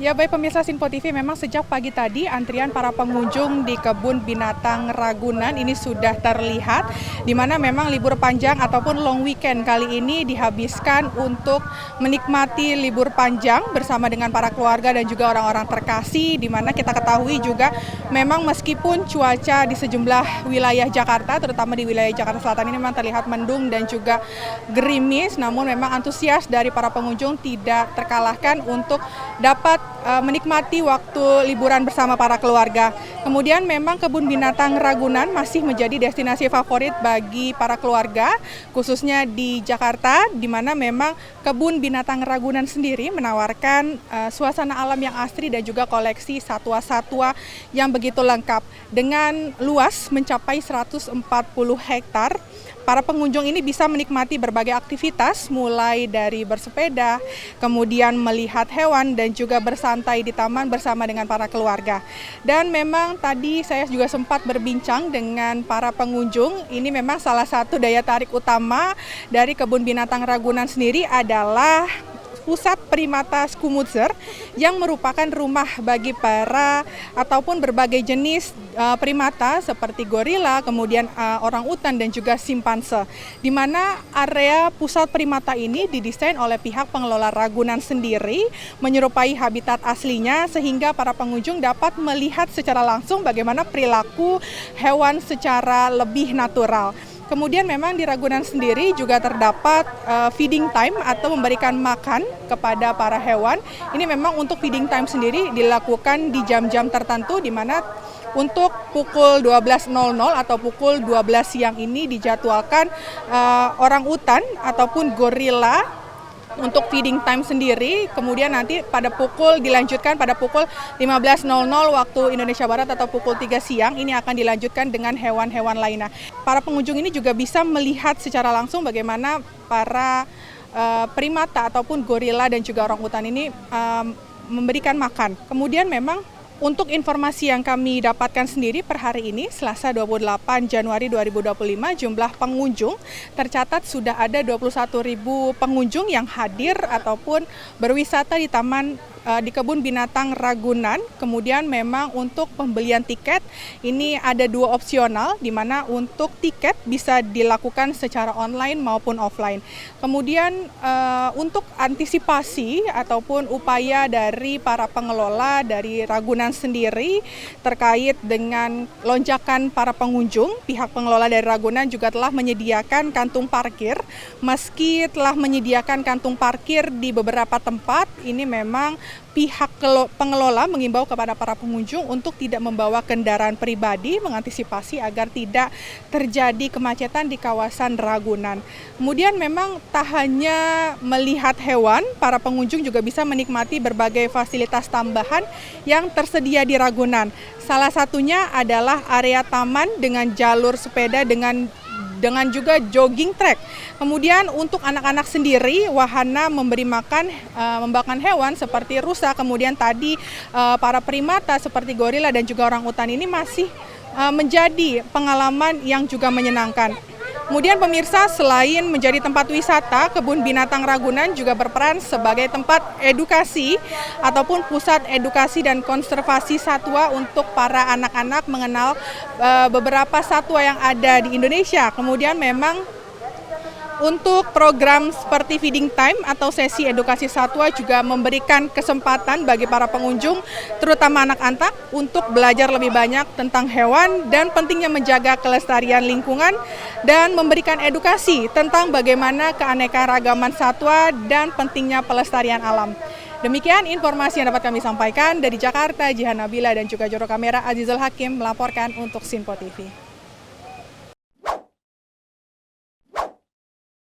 Ya baik pemirsa Sinpo TV, memang sejak pagi tadi antrian para pengunjung di Kebun Binatang Ragunan ini sudah terlihat, di mana memang libur panjang ataupun long weekend kali ini dihabiskan untuk menikmati libur panjang bersama dengan para keluarga dan juga orang-orang terkasih, di mana kita ketahui juga memang meskipun cuaca di sejumlah wilayah Jakarta, terutama di wilayah Jakarta Selatan ini memang terlihat mendung dan juga gerimis, namun memang antusias dari para pengunjung tidak terkalahkan untuk dapat menikmati waktu liburan bersama para keluarga. Kemudian memang Kebun Binatang Ragunan masih menjadi destinasi favorit bagi para keluarga, khususnya di Jakarta, di mana memang Kebun Binatang Ragunan sendiri menawarkan suasana alam yang asri dan juga koleksi satwa-satwa yang begitu lengkap. Dengan luas mencapai 140 hektar, para pengunjung ini bisa menikmati berbagai aktivitas, mulai dari bersepeda, kemudian melihat hewan, dan juga bersantai di taman bersama dengan para keluarga. Dan memang tadi saya juga sempat berbincang dengan para pengunjung, ini memang salah satu daya tarik utama dari Kebun Binatang Ragunan sendiri adalah Pusat Primata Scoomutzer yang merupakan rumah bagi para ataupun berbagai jenis primata seperti gorila, kemudian orangutan dan juga simpanse. Di mana area pusat primata ini didesain oleh pihak pengelola Ragunan sendiri menyerupai habitat aslinya sehingga para pengunjung dapat melihat secara langsung bagaimana perilaku hewan secara lebih natural. Kemudian memang di Ragunan sendiri juga terdapat feeding time atau memberikan makan kepada para hewan. Ini memang untuk feeding time sendiri dilakukan di jam-jam tertentu, di mana untuk pukul 12.00 atau pukul 12 siang ini dijadwalkan orangutan ataupun gorila untuk feeding time sendiri, kemudian nanti dilanjutkan pada pukul 15.00 waktu Indonesia Barat atau pukul 3 siang, ini akan dilanjutkan dengan hewan-hewan lainnya. Para pengunjung ini juga bisa melihat secara langsung bagaimana para primata ataupun gorila dan juga orangutan ini memberikan makan. Kemudian memang untuk informasi yang kami dapatkan sendiri per hari ini, Selasa 28 Januari 2025, jumlah pengunjung tercatat sudah ada 21.000 pengunjung yang hadir ataupun berwisata di di Kebun Binatang Ragunan. Kemudian memang untuk pembelian tiket ini ada dua opsional, di mana untuk tiket bisa dilakukan secara online maupun offline. Kemudian untuk antisipasi ataupun upaya dari para pengelola dari Ragunan sendiri terkait dengan lonjakan para pengunjung, pihak pengelola dari Ragunan juga telah menyediakan kantung parkir. Meski telah menyediakan kantung parkir di beberapa tempat, ini memang pihak pengelola mengimbau kepada para pengunjung untuk tidak membawa kendaraan pribadi, mengantisipasi agar tidak terjadi kemacetan di kawasan Ragunan. Kemudian memang tak hanya melihat hewan, para pengunjung juga bisa menikmati berbagai fasilitas tambahan yang tersedia di Ragunan. Salah satunya adalah area taman dengan jalur sepeda dengan juga jogging track. Kemudian untuk anak-anak sendiri, wahana membakan hewan seperti rusa, kemudian tadi para primata seperti gorila dan juga orangutan ini masih menjadi pengalaman yang juga menyenangkan. Kemudian pemirsa, selain menjadi tempat wisata, Kebun Binatang Ragunan juga berperan sebagai tempat edukasi ataupun pusat edukasi dan konservasi satwa untuk para anak-anak mengenal beberapa satwa yang ada di Indonesia. Kemudian memang untuk program seperti feeding time atau sesi edukasi satwa juga memberikan kesempatan bagi para pengunjung, terutama anak-anak, untuk belajar lebih banyak tentang hewan dan pentingnya menjaga kelestarian lingkungan dan memberikan edukasi tentang bagaimana keanekaragaman satwa dan pentingnya pelestarian alam. Demikian informasi yang dapat kami sampaikan dari Jakarta. Jihan Nabila dan juga juru kamera Azizul Hakim melaporkan untuk Sinpo TV.